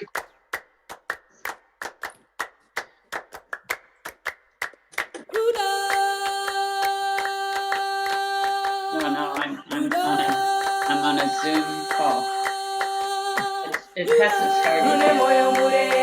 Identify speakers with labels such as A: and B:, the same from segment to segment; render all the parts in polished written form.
A: No, I'm on a Zoom call. It hasn't started yet.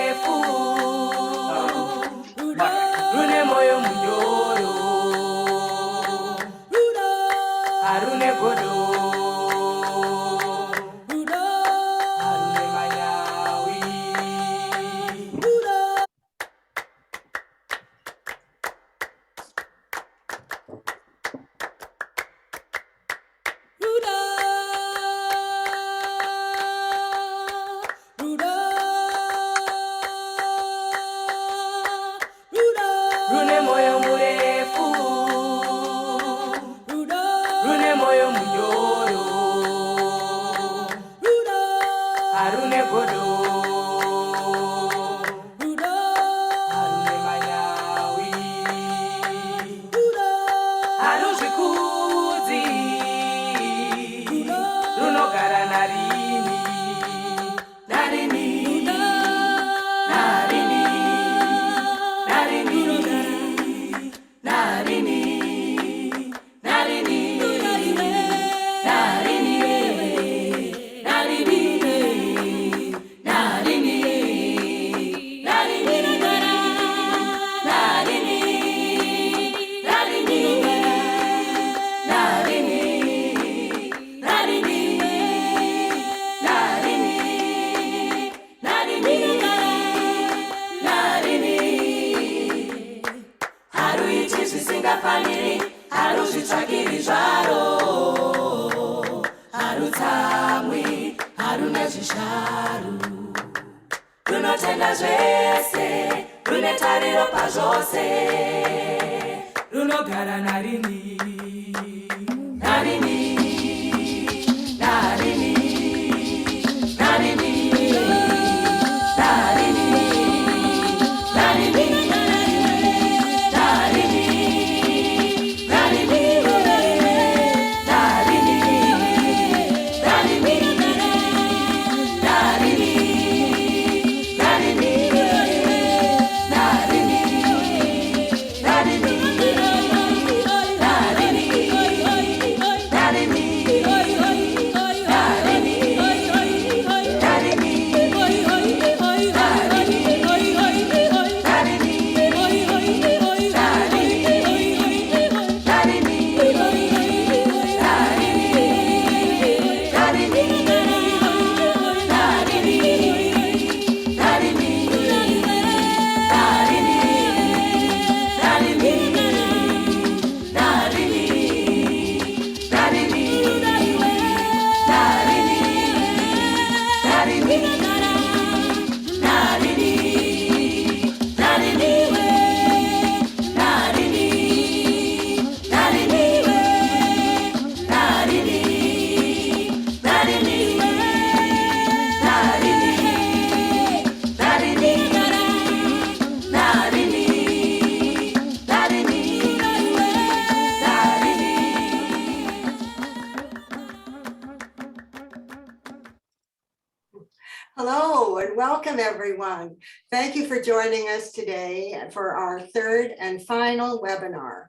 B: Hello and welcome everyone. Thank you for joining us today for our third and final webinar.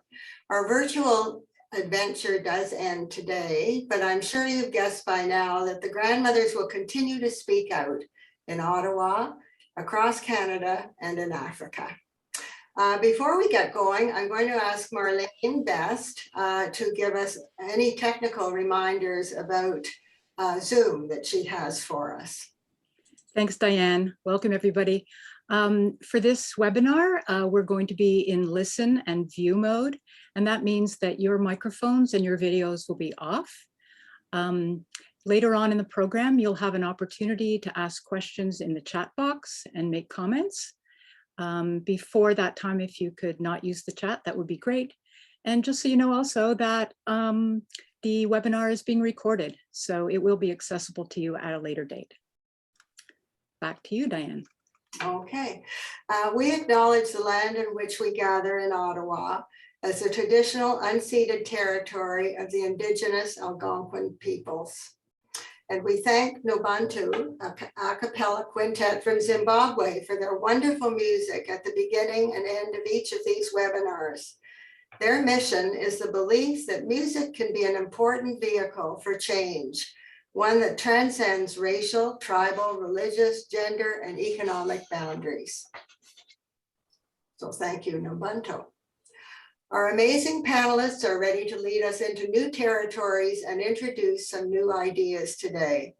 B: Our virtual adventure does end today, but I'm sure you've guessed by now that the grandmothers will continue to speak out in Ottawa, across Canada, and in Africa. Before we get going, I'm going to ask Marlene Best to give us any technical reminders about Zoom that she has for us.
C: Thanks, Diane. Welcome, everybody. For this webinar, we're going to be in listen and view mode, and that means that your microphones and your videos will be off. Later on in the program, you'll have an opportunity to ask questions in the chat box and make comments. Before that time, if you could not use the chat, that would be great. And just so you know also that the webinar is being recorded, so it will be accessible to you at a later date. Back to you, Diane.
B: Okay. We acknowledge the land in which we gather in Ottawa as the traditional unceded territory of the Indigenous Algonquin peoples. And we thank Nobantu, a cappella quintet from Zimbabwe, for their wonderful music at the beginning and end of each of these webinars. Their mission is the belief that music can be an important vehicle for change, one that transcends racial, tribal, religious, gender, and economic boundaries. So thank you, Nobantu. Our amazing panelists are ready to lead us into new territories and introduce some new ideas today.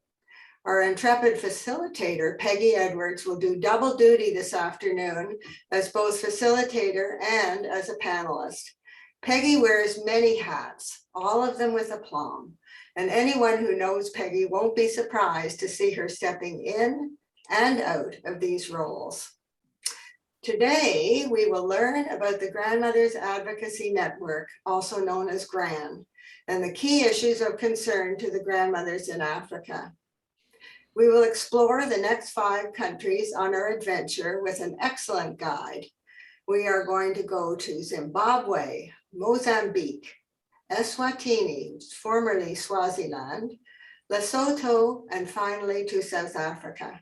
B: Our intrepid facilitator, Peggy Edwards, will do double duty this afternoon as both facilitator and as a panelist. Peggy wears many hats, all of them with aplomb, and anyone who knows Peggy won't be surprised to see her stepping in and out of these roles. Today, we will learn about the Grandmothers Advocacy Network, also known as GRAN, and the key issues of concern to the grandmothers in Africa. We will explore the next 5 countries on our adventure with an excellent guide. We are going to go to Zimbabwe, Mozambique, Eswatini, formerly Swaziland, Lesotho, and finally to South Africa.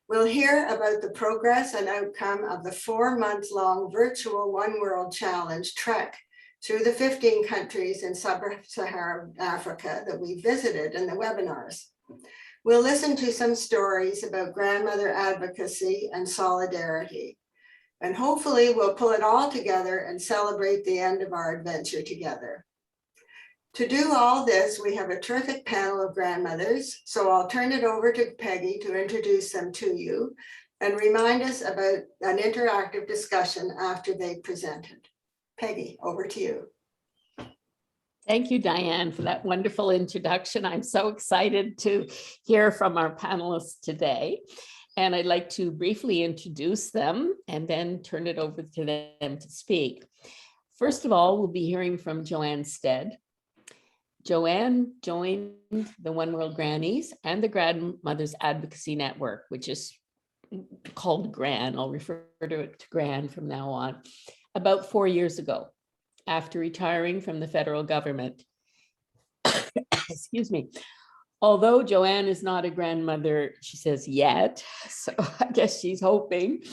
B: We'll hear about the progress and outcome of the 4-month-long virtual One World Challenge trek through the 15 countries in sub-Saharan Africa that we visited in the webinars. We'll listen to some stories about grandmother advocacy and solidarity. And hopefully we'll pull it all together and celebrate the end of our adventure together. To do all this, we have a terrific panel of grandmothers, so I'll turn it over to Peggy to introduce them to you and remind us about an interactive discussion after they've presented. Peggy, over to you.
D: Thank you, Diane, for that wonderful introduction. I'm so excited to hear from our panelists today. And I'd like to briefly introduce them and then turn it over to them to speak. First of all, we'll be hearing from Joanne Stead. Joanne joined the One World Grannies and the Grandmothers Advocacy Network, which is called GRAN. I'll refer to it to GRAN from now on, about 4 years ago, after retiring from the federal government. Excuse me. Although Joanne is not a grandmother, she says yet, so I guess she's hoping.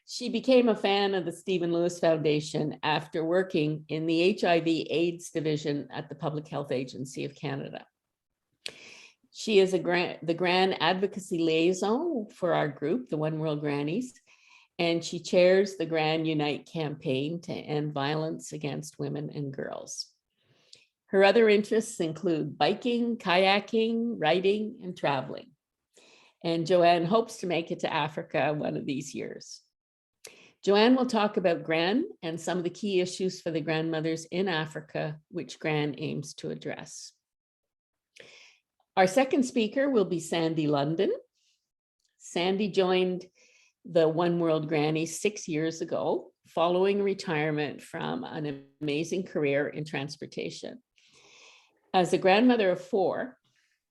D: She became a fan of the Stephen Lewis Foundation after working in the HIV/AIDS division at the Public Health Agency of Canada. She is the GRAN advocacy liaison for our group, the One World Grannies, and she chairs the GRAN Unite campaign to end violence against women and girls. Her other interests include biking, kayaking, writing, and traveling. And Joanne hopes to make it to Africa one of these years. Joanne will talk about GRAN and some of the key issues for the grandmothers in Africa, which GRAN aims to address. Our second speaker will be Sandy London. Sandy joined the One World Grannies 6 years ago, following retirement from an amazing career in transportation. As a grandmother of 4,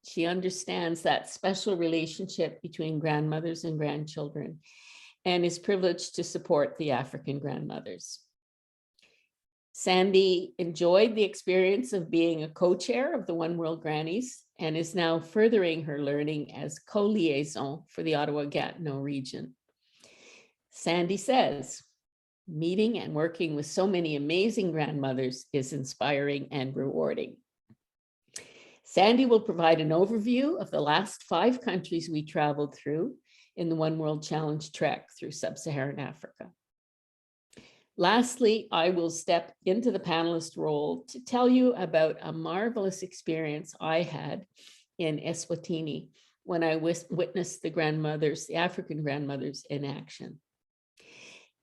D: she understands that special relationship between grandmothers and grandchildren and is privileged to support the African grandmothers. Sandy enjoyed the experience of being a co-chair of the One World Grannies and is now furthering her learning as co-liaison for the Ottawa-Gatineau region. Sandy says, meeting and working with so many amazing grandmothers is inspiring and rewarding. Sandy will provide an overview of the last 5 countries we traveled through in the One World Challenge trek through sub-Saharan Africa. Lastly, I will step into the panelist role to tell you about a marvelous experience I had in Eswatini when I witnessed the grandmothers, the African grandmothers in action.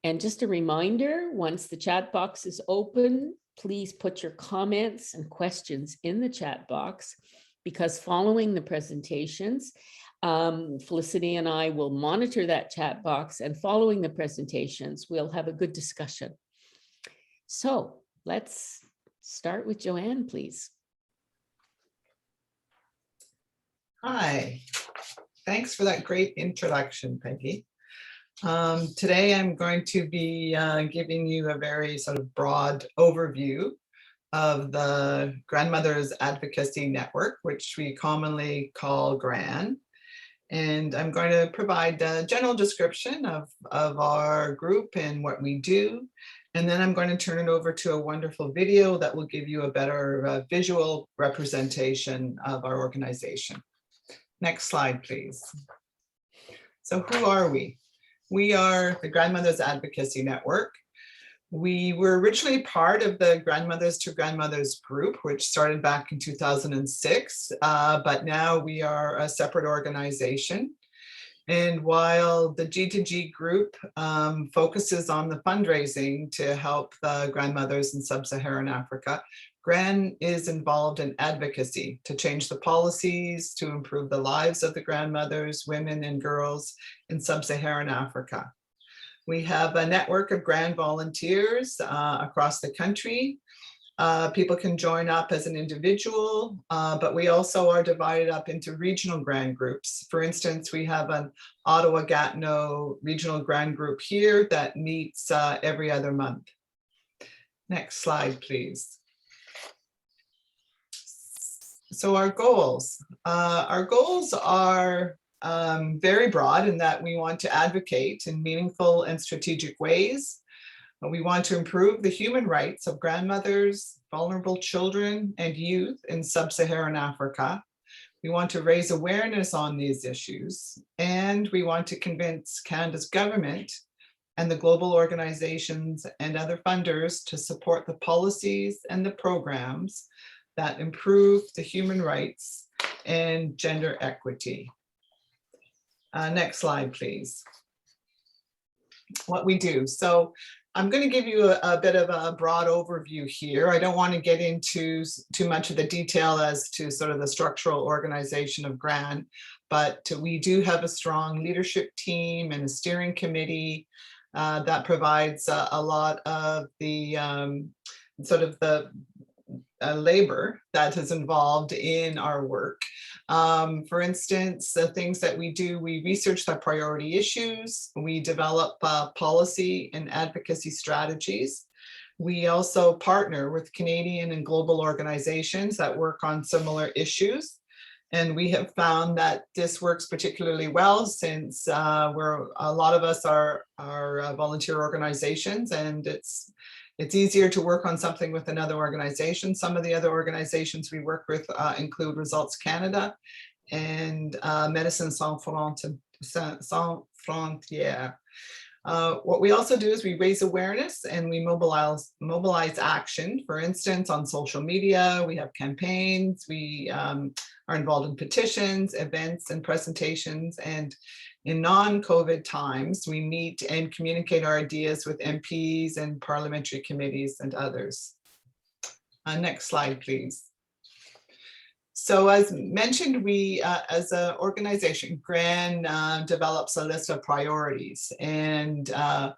D: And just a reminder, once the chat box is open, please put your comments and questions in the chat box, because following the presentations, Felicity and I will monitor that chat box, and following the presentations, we'll have a good discussion. So let's start with Joanne, please.
E: Hi, thanks for that great introduction, Peggy. Today I'm going to be giving you a very sort of broad overview of the Grandmothers Advocacy Network, which we commonly call GRAN. And I'm going to provide a general description of our group and what we do. And then I'm going to turn it over to a wonderful video that will give you a better visual representation of our organization. Next slide, please. So who are we? We are the Grandmothers Advocacy Network. We were originally part of the Grandmothers to Grandmothers group, which started back in 2006, but now we are a separate organization. And while the G2G group focuses on the fundraising to help the grandmothers in sub-Saharan Africa, GRAN is involved in advocacy to change the policies, to improve the lives of the grandmothers, women, and girls in sub-Saharan Africa. We have a network of GRAN volunteers across the country. People can join up as an individual, but we also are divided up into regional GRAN groups. For instance, we have an Ottawa Gatineau regional GRAN group here that meets every other month. Next slide, please. So our goals are very broad in that we want to advocate in meaningful and strategic ways. We want to improve the human rights of grandmothers, vulnerable children, and youth in sub-Saharan Africa. We want to raise awareness on these issues, and we want to convince Canada's government and the global organizations and other funders to support the policies and the programs that improve the human rights and gender equity. Next slide, please. What we do. So I'm going to give you a bit of a broad overview here. I don't want to get into too much of the detail as to sort of the structural organization of GRAN, but we do have a strong leadership team and a steering committee that provides a lot of the sort of the labor that is involved in our work. For instance, the things that we do, we research the priority issues, we develop policy and advocacy strategies. We also partner with Canadian and global organizations that work on similar issues. And we have found that this works particularly well since a lot of us are volunteer organizations, and it's easier to work on something with another organization. Some of the other organizations we work with include Results Canada and Médecins Sans Frontières. What we also do is we raise awareness and we mobilize action. For instance, on social media, we have campaigns, we are involved in petitions, events, and presentations. And in non-COVID times, we meet and communicate our ideas with MPs and parliamentary committees and others. Next slide, please. So as mentioned, we, as an organization, GRAN develops a list of priorities. And I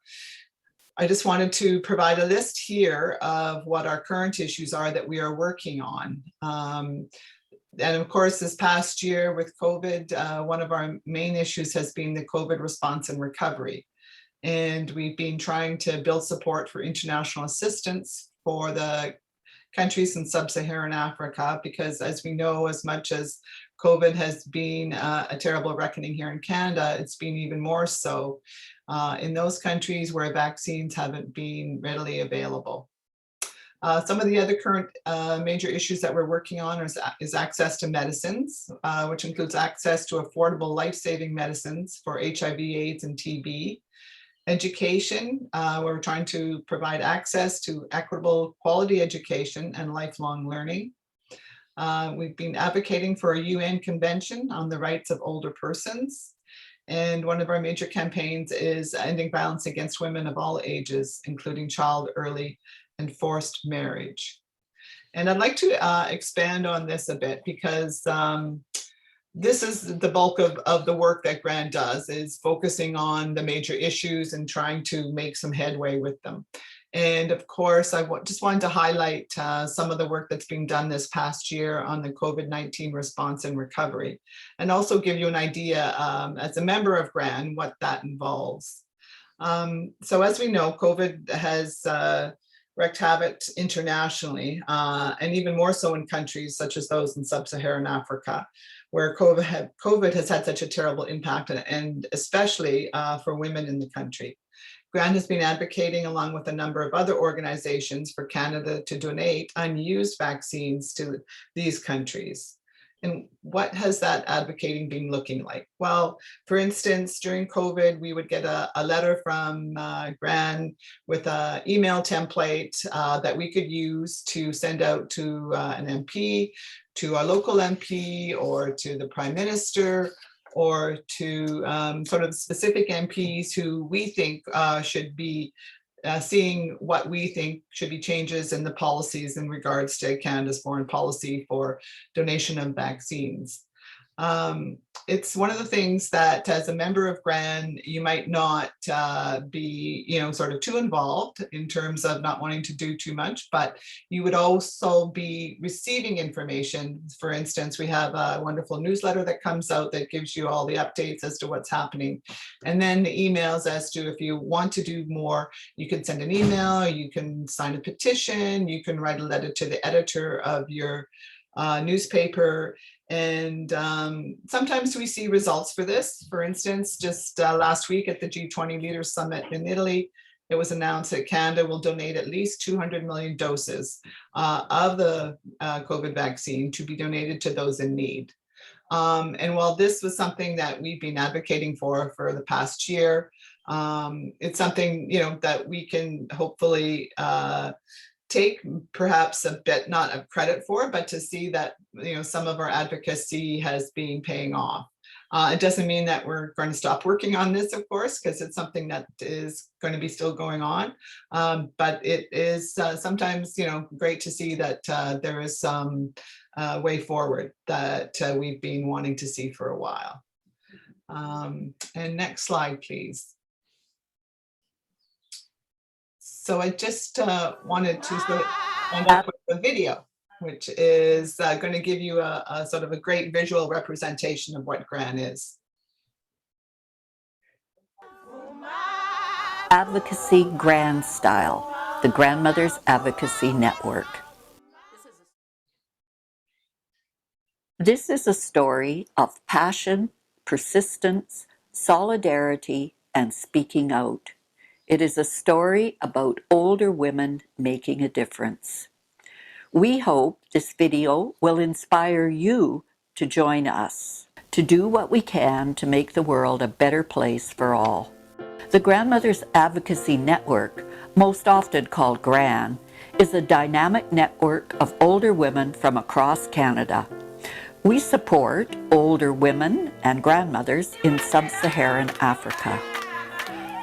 E: just wanted to provide a list here of what our current issues are that we are working on. And of course, this past year with COVID, one of our main issues has been the COVID response and recovery. And we've been trying to build support for international assistance for the countries in sub-Saharan Africa, because as we know, as much as COVID has been a terrible reckoning here in Canada, it's been even more so in those countries where vaccines haven't been readily available. Some of the other current major issues that we're working on is access to medicines, which includes access to affordable life-saving medicines for HIV, AIDS, and TB. Education, where we're trying to provide access to equitable quality education and lifelong learning. We've been advocating for a UN convention on the rights of older persons. And one of our major campaigns is ending violence against women of all ages, including child, early, and forced marriage. And I'd like to expand on this a bit because this is the bulk of the work that GRAN does, is focusing on the major issues and trying to make some headway with them. And of course, I just wanted to highlight some of the work that's being done this past year on the COVID-19 response and recovery, and also give you an idea as a member of GRAN what that involves. So as we know, COVID has wreaked havoc internationally, and even more so in countries such as those in sub-Saharan Africa, where COVID has had such a terrible impact, and especially for women in the country. GRAN has been advocating, along with a number of other organizations, for Canada to donate unused vaccines to these countries. And what has that advocating been looking like? Well, for instance, during COVID, we would get a letter from GRAN with an email template that we could use to send out to an MP, to a local MP, or to the Prime Minister, or to sort of specific MPs who we think should be seeing what we think should be changes in the policies in regards to Canada's foreign policy for donation of vaccines. It's one of the things that, as a member of GRAN, you might not be, sort of too involved in terms of not wanting to do too much, but you would also be receiving information. For instance, we have a wonderful newsletter that comes out that gives you all the updates as to what's happening. And then the emails as to, if you want to do more, you can send an email, you can sign a petition, you can write a letter to the editor of your newspaper. And sometimes we see results for this. For instance, just last week at the G20 Leaders Summit in Italy, it was announced that Canada will donate at least 200 million doses of the COVID vaccine to be donated to those in need. And while this was something that we've been advocating for the past year, it's something, that we can hopefully take perhaps a bit, not of credit for, but to see that, some of our advocacy has been paying off. It doesn't mean that we're going to stop working on this, of course, because it's something that is going to be still going on. But it is sometimes, great to see that there is some way forward that we've been wanting to see for a while. And next slide, please. So I just wanted to sort of end up with a video, which is going to give you a sort of a great visual representation of what GRAN is.
F: Advocacy GRAN style, the Grandmothers Advocacy Network. This is a story of passion, persistence, solidarity, and speaking out. It is a story about older women making a difference. We hope this video will inspire you to join us, to do what we can to make the world a better place for all. The Grandmothers Advocacy Network, most often called GRAN, is a dynamic network of older women from across Canada. We support older women and grandmothers in sub-Saharan Africa.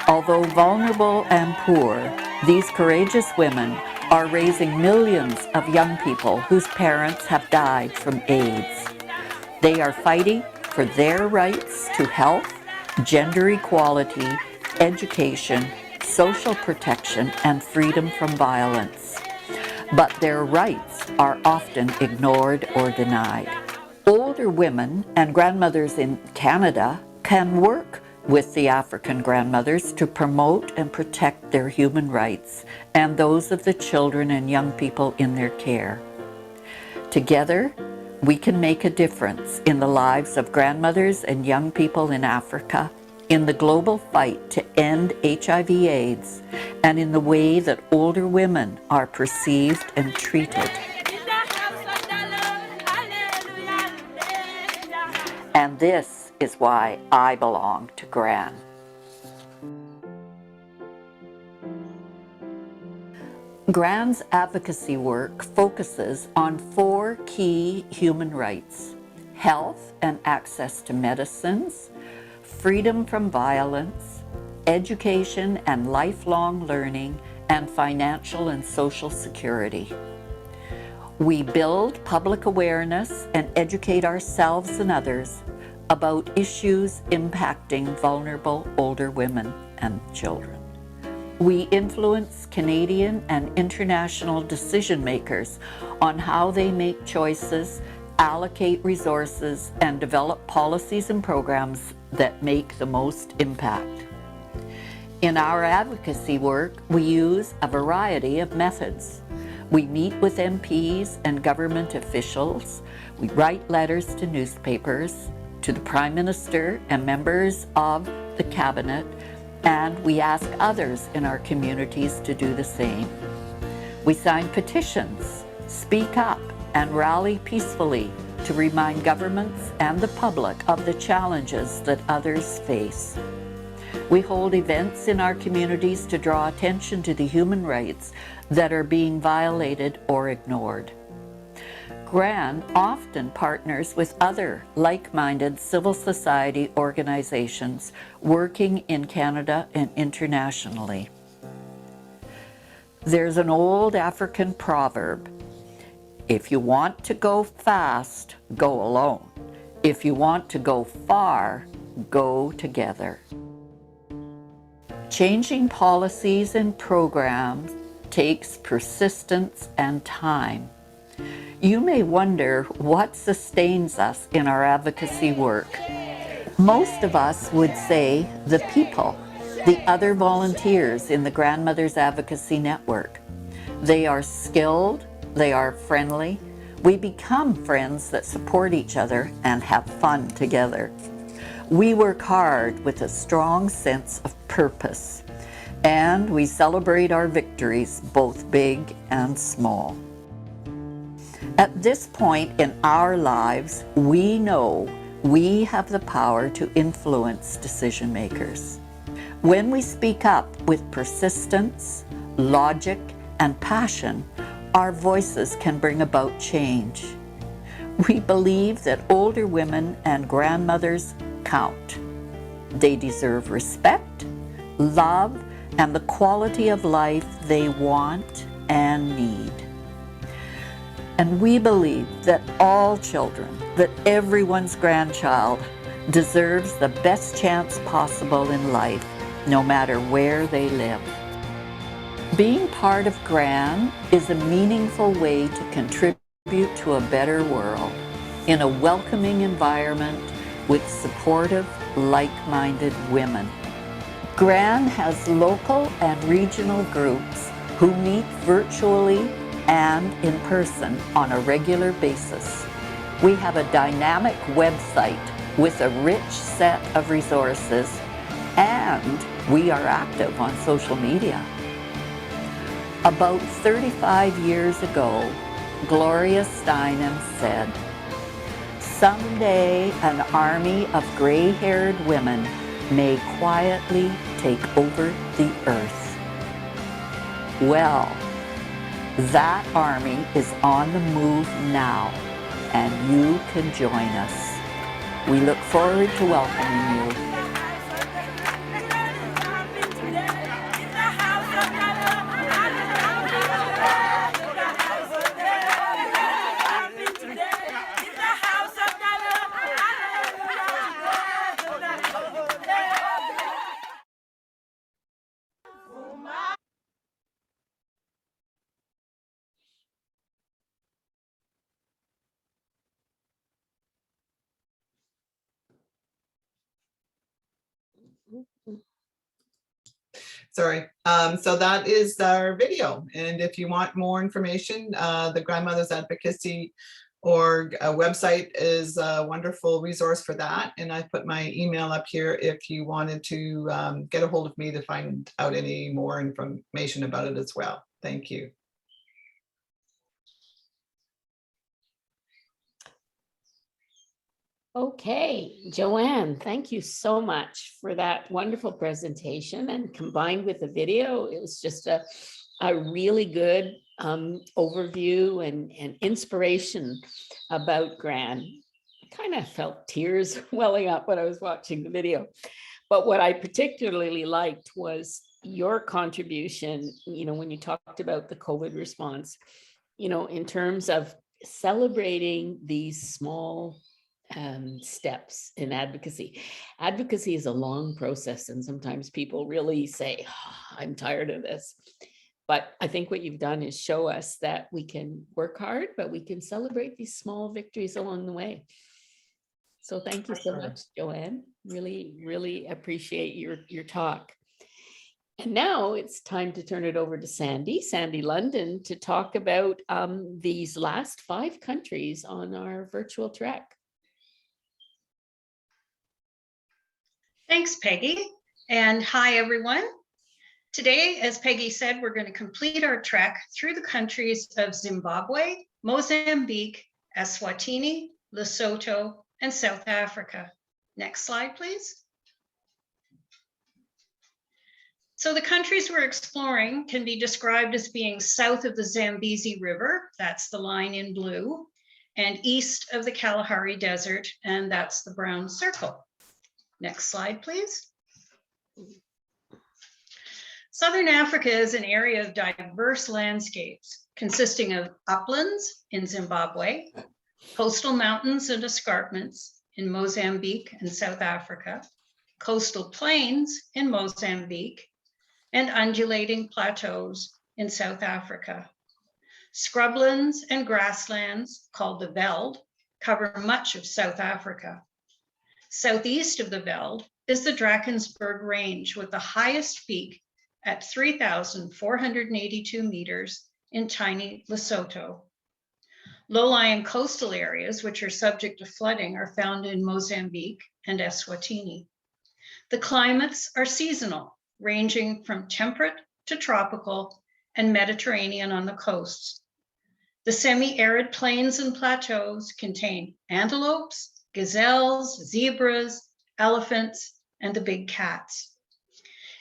F: Although vulnerable and poor, these courageous women are raising millions of young people whose parents have died from AIDS. They are fighting for their rights to health, gender equality, education, social protection, and freedom from violence. But their rights are often ignored or denied. Older women and grandmothers in Canada can work with the African grandmothers to promote and protect their human rights and those of the children and young people in their care. Together, we can make a difference in the lives of grandmothers and young people in Africa, in the global fight to end HIV/AIDS, and in the way that older women are perceived and treated. And this is why I belong to GRAN. GRAN's advocacy work focuses on 4 key human rights: health and access to medicines, freedom from violence, education and lifelong learning, and financial and social security. We build public awareness and educate ourselves and others about issues impacting vulnerable older women and children. We influence Canadian and international decision makers on how they make choices, allocate resources, and develop policies and programs that make the most impact. In our advocacy work, we use a variety of methods. We meet with MPs and government officials. We write letters to newspapers, to the Prime Minister and members of the Cabinet, and we ask others in our communities to do the same. We sign petitions, speak up, and rally peacefully to remind governments and the public of the challenges that others face. We hold events in our communities to draw attention to the human rights that are being violated or ignored. GRAN often partners with other like-minded civil society organizations working in Canada and internationally. There's an old African proverb, if you want to go fast, go alone. If you want to go far, go together. Changing policies and programs takes persistence and time. You may wonder what sustains us in our advocacy work. Most of us would say the people, the other volunteers in the Grandmothers Advocacy Network. They are skilled, they are friendly. We become friends that support each other and have fun together. We work hard with a strong sense of purpose, and we celebrate our victories, both big and small. At this point in our lives, we know we have the power to influence decision makers. When we speak up with persistence, logic, and passion, our voices can bring about change. We believe that older women and grandmothers count. They deserve respect, love, and the quality of life they want and need. And we believe that all children, that everyone's grandchild deserves the best chance possible in life, no matter where they live. Being part of GRAN is a meaningful way to contribute to a better world in a welcoming environment with supportive, like-minded women. GRAN has local and regional groups who meet virtually and in person on a regular basis. We have a dynamic website with a rich set of resources, and we are active on social media. About 35 years ago, Gloria Steinem said, "Someday an army of gray-haired women may quietly take over the earth." Well, that army is on the move now, and you can join us. We look forward to welcoming you.
E: Sorry. So that is our video. And if you want more information, the Grandmothers Advocacy org website is a wonderful resource for that. And I put my email up here if you wanted to get a hold of me to find out any more information about it as well. Thank you.
D: Okay, Joanne, thank you so much for that wonderful presentation, and combined with the video, it was just a really good overview and inspiration about GRAN. I kind of felt tears welling up when I was watching the video. But what I particularly liked was your contribution, you know, when you talked about the COVID response, you know, in terms of celebrating these small steps in advocacy. Advocacy is a long process, and sometimes people really say, oh, I'm tired of this. But I think what you've done is show us that we can work hard, but we can celebrate these small victories along the way. So thank you so much, Joanne. Really, really appreciate your talk. And now it's time to turn it over to Sandy London, to talk about these last 5 countries on our virtual trek.
G: Thanks, Peggy. And hi, everyone. Today, as Peggy said, we're going to complete our trek through the countries of Zimbabwe, Mozambique, Eswatini, Lesotho, and South Africa. Next slide, please. So the countries we're exploring can be described as being south of the Zambezi River, that's the line in blue, and east of the Kalahari Desert, and that's the brown circle. Next slide, please. Southern Africa is an area of diverse landscapes consisting of uplands in Zimbabwe, coastal mountains and escarpments in Mozambique and South Africa, coastal plains in Mozambique, and undulating plateaus in South Africa. Scrublands and grasslands, called the veld, cover much of South Africa. Southeast of the veld is the Drakensberg Range, with the highest peak at 3,482 meters in tiny Lesotho. Low-lying coastal areas, which are subject to flooding, are found in Mozambique and Eswatini. The climates are seasonal, ranging from temperate to tropical and Mediterranean on the coasts. The semi-arid plains and plateaus contain antelopes, gazelles, zebras, elephants, and the big cats.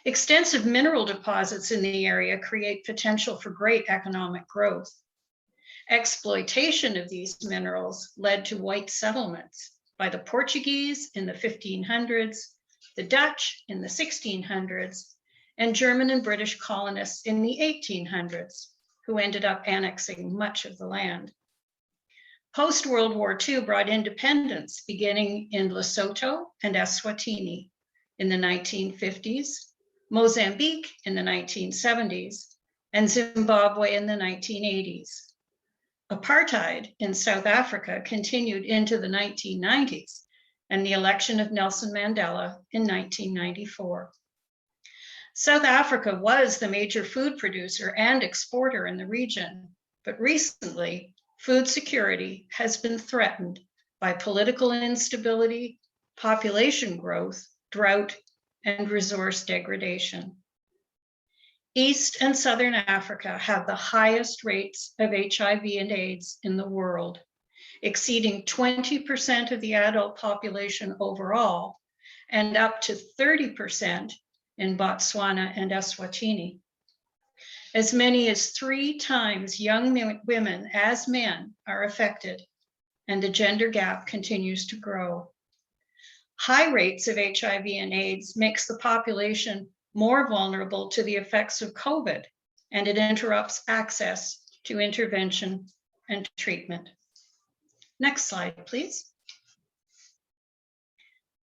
G: Extensive mineral deposits in the area create potential for great economic growth. Exploitation of these minerals led to white settlements by the Portuguese in the 1500s, the Dutch in the 1600s, and German and British colonists in the 1800s, who ended up annexing much of the land. Post-World War II brought independence, beginning in Lesotho and Eswatini in the 1950s, Mozambique in the 1970s, and Zimbabwe in the 1980s. Apartheid in South Africa continued into the 1990s, and the election of Nelson Mandela in 1994. South Africa was the major food producer and exporter in the region, but recently, food security has been threatened by political instability, population growth, drought, and resource degradation. East and Southern Africa have the highest rates of HIV and AIDS in the world, exceeding 20% of the adult population overall, and up to 30% in Botswana and Eswatini. As many as 3 times young women as men are affected, and the gender gap continues to grow. High rates of HIV and AIDS makes the population more vulnerable to the effects of COVID, and it interrupts access to intervention and treatment. Next slide, please.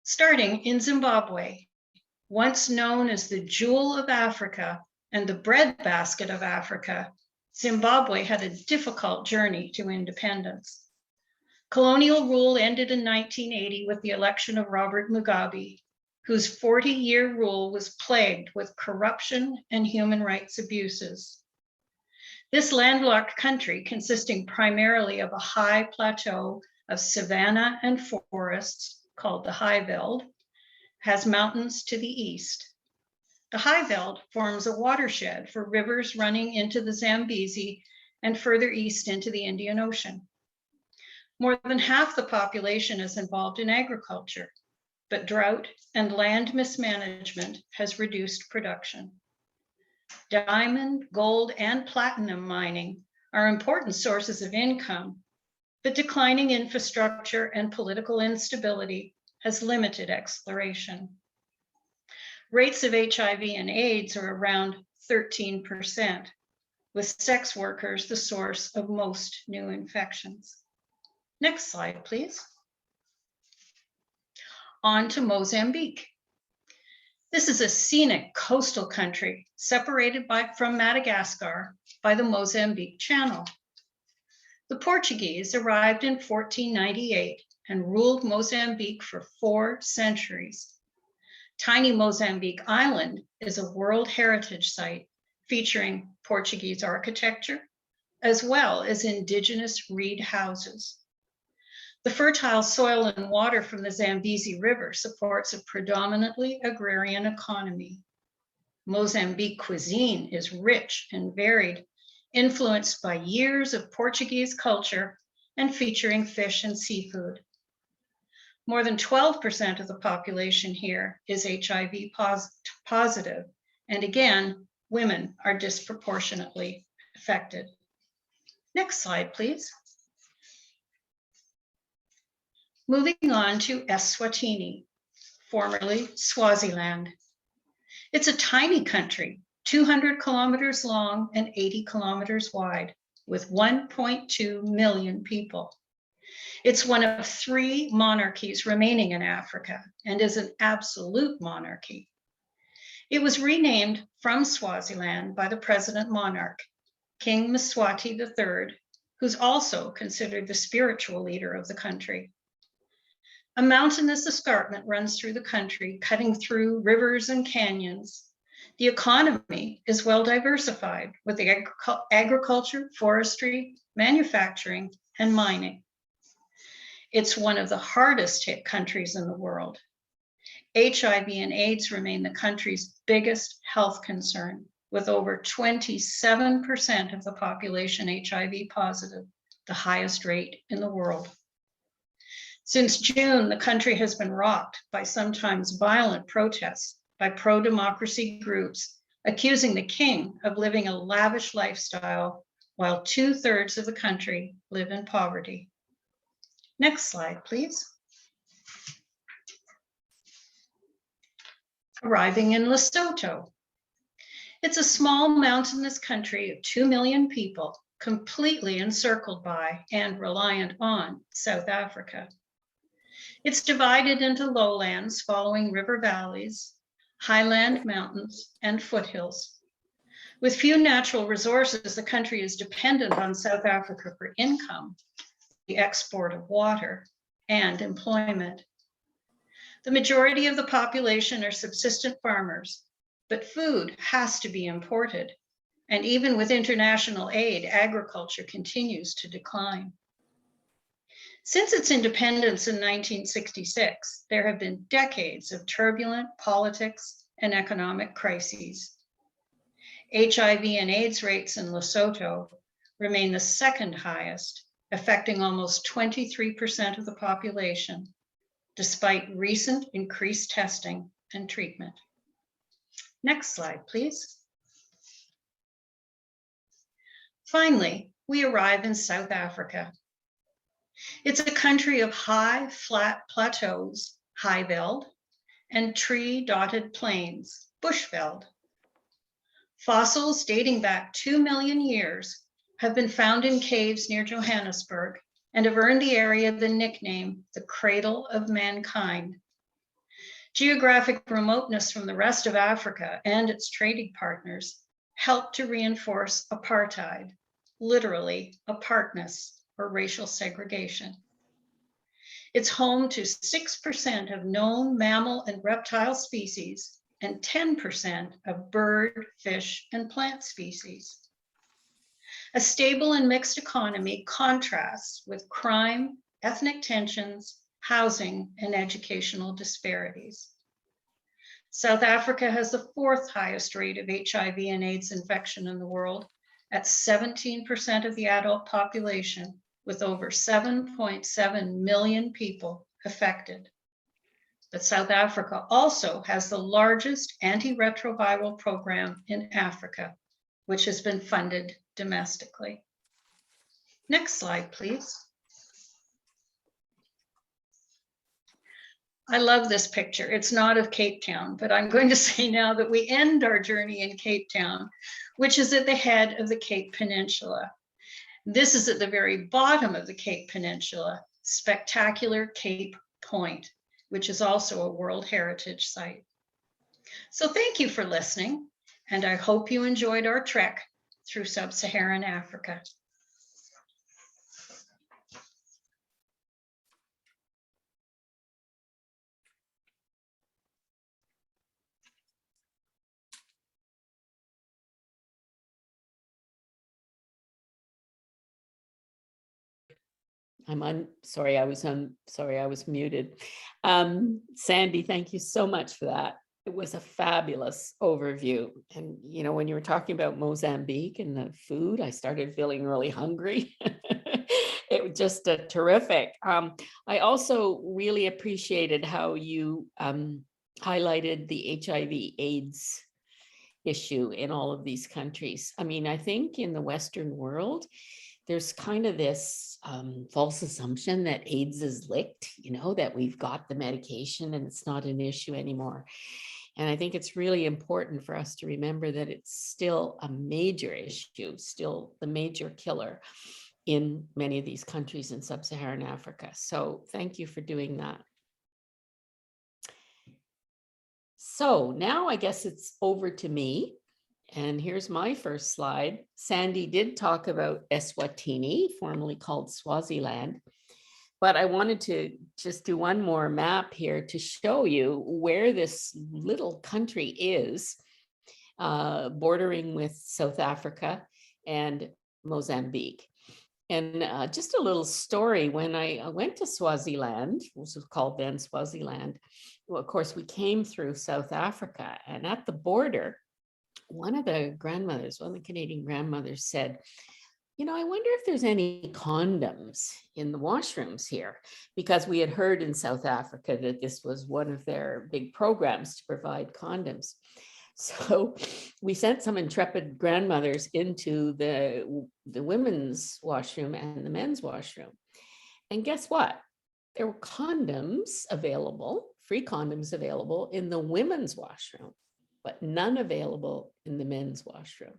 G: Starting in Zimbabwe, once known as the jewel of Africa and the breadbasket of Africa, Zimbabwe had a difficult journey to independence. Colonial rule ended in 1980 with the election of Robert Mugabe, whose 40-year rule was plagued with corruption and human rights abuses. This landlocked country, consisting primarily of a high plateau of savanna and forests called the High Veld, has mountains to the east. The High Veld forms a watershed for rivers running into the Zambezi and further east into the Indian Ocean. More than half the population is involved in agriculture, but drought and land mismanagement has reduced production. Diamond, gold, and platinum mining are important sources of income, but declining infrastructure and political instability has limited exploration. Rates of HIV and AIDS are around 13%, with sex workers the source of most new infections. Next slide, please. On to Mozambique. This is a scenic coastal country separated from Madagascar by the Mozambique Channel. The Portuguese arrived in 1498 and ruled Mozambique for 4 centuries. Tiny Mozambique Island is a World Heritage Site featuring Portuguese architecture, as well as indigenous reed houses. The fertile soil and water from the Zambezi River supports a predominantly agrarian economy. Mozambique cuisine is rich and varied, influenced by years of Portuguese culture and featuring fish and seafood. More than 12% of the population here is HIV positive, and again, women are disproportionately affected. Next slide, please. Moving on to Eswatini, formerly Swaziland. It's a tiny country, 200 kilometers long and 80 kilometers wide, with 1.2 million people. It's one of 3 monarchies remaining in Africa and is an absolute monarchy. It was renamed from Swaziland by the president monarch, King Mswati III, who's also considered the spiritual leader of the country. A mountainous escarpment runs through the country, cutting through rivers and canyons. The economy is well diversified with agriculture, forestry, manufacturing, and mining. It's one of the hardest hit countries in the world. HIV and AIDS remain the country's biggest health concern, with over 27% of the population HIV positive, the highest rate in the world. Since June, the country has been rocked by sometimes violent protests by pro-democracy groups, accusing the king of living a lavish lifestyle, while 2/3 of the country live in poverty. Next slide, please. Arriving in Lesotho. It's a small mountainous country of 2 million people, completely encircled by and reliant on South Africa. It's divided into lowlands following river valleys, highland mountains, and foothills. With few natural resources, the country is dependent on South Africa for income, the export of water, and employment. The majority of the population are subsistent farmers, but food has to be imported. And even with international aid, agriculture continues to decline. Since its independence in 1966, there have been decades of turbulent politics and economic crises. HIV and AIDS rates in Lesotho remain the second highest, affecting almost 23% of the population, despite recent increased testing and treatment. Next slide, please. Finally, we arrive in South Africa. It's a country of high, flat plateaus, Highveld, and tree-dotted plains, Bushveld. Fossils dating back 2 million years have been found in caves near Johannesburg and have earned the area the nickname, the Cradle of Mankind. Geographic remoteness from the rest of Africa and its trading partners helped to reinforce apartheid, literally apartness or racial segregation. It's home to 6% of known mammal and reptile species and 10% of bird, fish, and plant species. A stable and mixed economy contrasts with crime, ethnic tensions, housing, and educational disparities. South Africa has the 4th highest rate of HIV and AIDS infection in the world at 17% of the adult population, with over 7.7 million people affected. But South Africa also has the largest antiretroviral program in Africa, which has been funded domestically. Next slide, please. I love this picture. It's not of Cape Town, but I'm going to say now that we end our journey in Cape Town, which is at the head of the Cape Peninsula. This is at the very bottom of the Cape Peninsula, spectacular Cape Point, which is also a World Heritage Site. So thank you for listening, and I hope you enjoyed our trek through sub-Saharan Africa.
D: sorry, I was muted. Sandy, thank you so much for that. It was a fabulous overview. And, you know, when you were talking about Mozambique and the food, I started feeling really hungry. It was just terrific. I also really appreciated how you highlighted the HIV/AIDS issue in all of these countries. I mean, I think in the Western world, there's kind of this false assumption that AIDS is licked, you know, that we've got the medication and it's not an issue anymore. And I think it's really important for us to remember that it's still a major issue, still the major killer in many of these countries in sub-Saharan Africa. So thank you for doing that. So now I guess it's over to me. And here's my first slide. Sandy did talk about Eswatini, formerly called Swaziland. But I wanted to just do one more map here to show you where this little country is, bordering with South Africa and Mozambique. And just a little story, when I went to Swaziland, which was called then Swaziland, well, of course, we came through South Africa, and at the border, one of the Canadian grandmothers said, you know, I wonder if there's any condoms in the washrooms here, because we had heard in South Africa that this was one of their big programs to provide condoms. So we sent some intrepid grandmothers into the women's washroom and the men's washroom. And guess what? There were condoms available, free condoms available in the women's washroom, but none available in the men's washroom.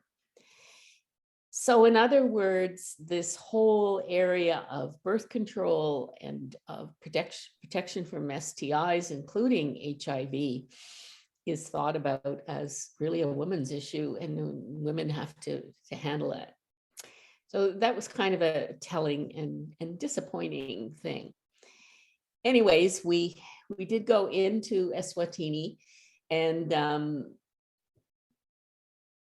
D: So in other words, this whole area of birth control and of protection from STIs, including HIV, is thought about as really a women's issue, and women have to handle it. So that was kind of a telling and disappointing thing. Anyways, we did go into Eswatini, and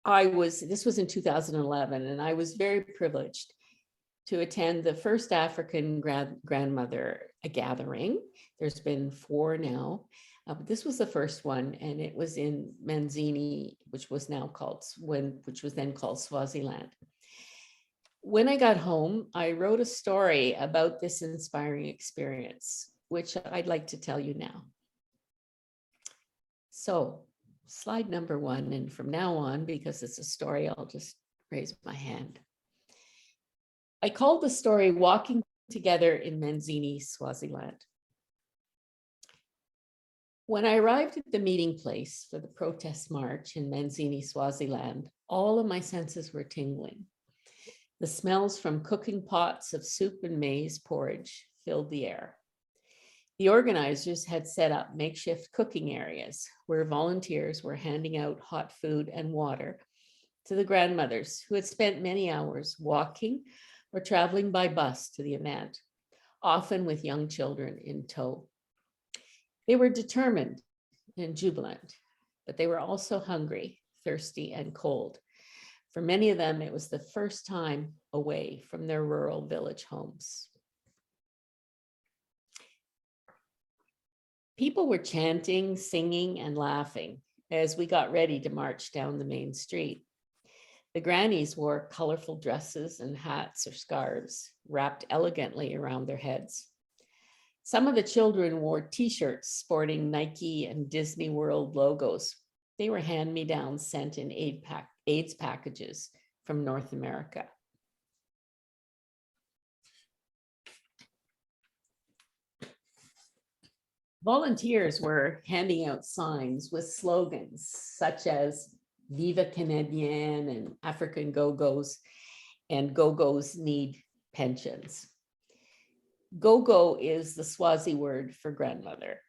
D: this was in 2011, and I was very privileged to attend the first African grandmother gathering. There's been 4 now, but this was the first one, and it was in Manzini, which was then called Swaziland. When I got home, I wrote a story about this inspiring experience, which I'd like to tell you now. So, slide number 1, and from now on, because it's a story, I'll just raise my hand. I called the story Walking Together in Manzini, Swaziland. When I arrived at the meeting place for the protest march in Manzini, Swaziland, all of my senses were tingling. The smells from cooking pots of soup and maize porridge filled the air. The organizers had set up makeshift cooking areas where volunteers were handing out hot food and water to the grandmothers who had spent many hours walking or traveling by bus to the event, often with young children in tow. They were determined and jubilant, but they were also hungry, thirsty, and cold. For many of them, it was the first time away from their rural village homes. People were chanting, singing, and laughing as we got ready to march down the main street. The grannies wore colorful dresses and hats or scarves wrapped elegantly around their heads. Some of the children wore t-shirts sporting Nike and Disney World logos. They were hand-me-downs sent in AIDS packages from North America. Volunteers were handing out signs with slogans such as Viva Canadienne and African Go-Go's, and Go-Go's need pensions. Go-Go is the Swazi word for grandmother.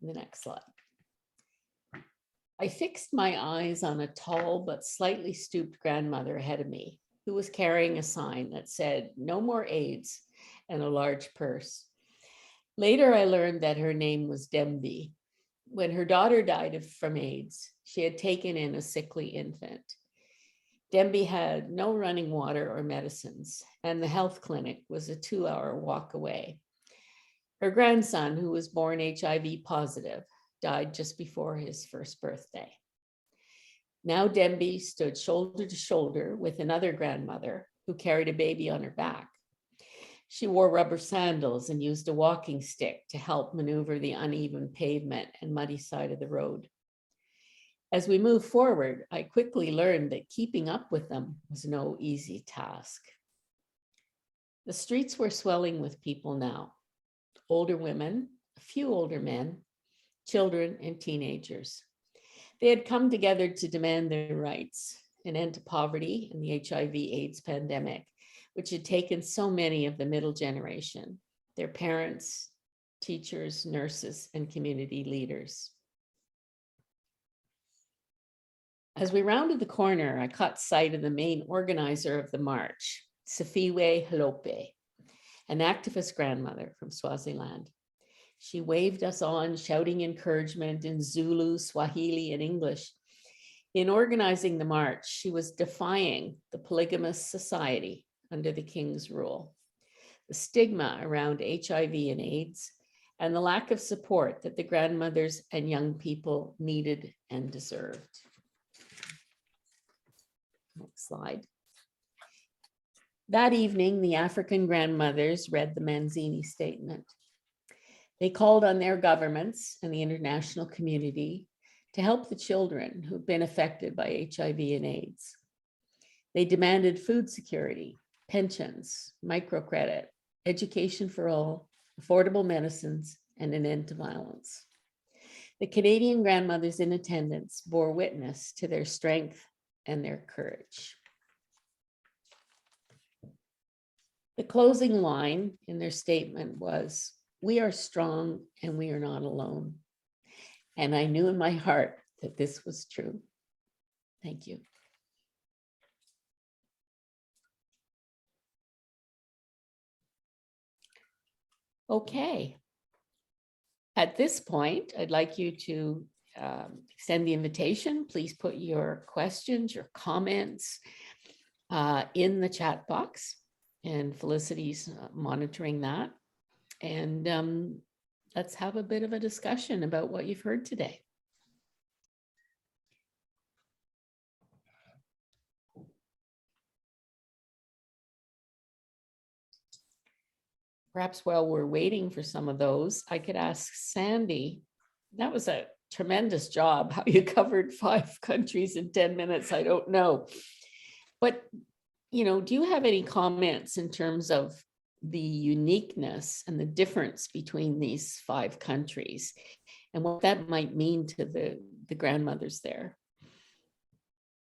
D: The next slide. I fixed my eyes on a tall but slightly stooped grandmother ahead of me, who was carrying a sign that said, "No more AIDS," and a large purse. Later, I learned that her name was Dembi. When her daughter died from AIDS, she had taken in a sickly infant. Demby had no running water or medicines, and the health clinic was a 2-hour walk away. Her grandson, who was born HIV positive, died just before his first birthday. Now Demby stood shoulder to shoulder with another grandmother who carried a baby on her back. She wore rubber sandals and used a walking stick to help maneuver the uneven pavement and muddy side of the road. As we moved forward, I quickly learned that keeping up with them was no easy task. The streets were swelling with people now. Older women, a few older men, children, and teenagers. They had come together to demand their rights, an end to poverty and the HIV/AIDS pandemic, which had taken so many of the middle generation, their parents, teachers, nurses, and community leaders. As we rounded the corner, I caught sight of the main organizer of the march, Sifiwe Hlope, an activist grandmother from Swaziland. She waved us on, shouting encouragement in Zulu, Swahili, and English. In organizing the march, she was defying the polygamous society under the king's rule, the stigma around HIV and AIDS, and the lack of support that the grandmothers and young people needed and deserved. Next slide. That evening, the African grandmothers read the Manzini Statement. They called on their governments and the international community to help the children who've been affected by HIV and AIDS. They demanded food security, pensions, microcredit, education for all, affordable medicines, and an end to violence. The Canadian grandmothers in attendance bore witness to their strength and their courage. The closing line in their statement was, "We are strong and we are not alone." And I knew in my heart that this was true. Thank you. Okay. At this point, I'd like you to extend the invitation. Please put your questions, your comments in the chat box, and Felicity's monitoring that. And let's have a bit of a discussion about what you've heard today. Perhaps while we're waiting for some of those, I could ask Sandy, that was a tremendous job. How you covered 5 countries in 10 minutes, I don't know. But, you know, do you have any comments in terms of the uniqueness and the difference between these 5 countries and what that might mean to the grandmothers there?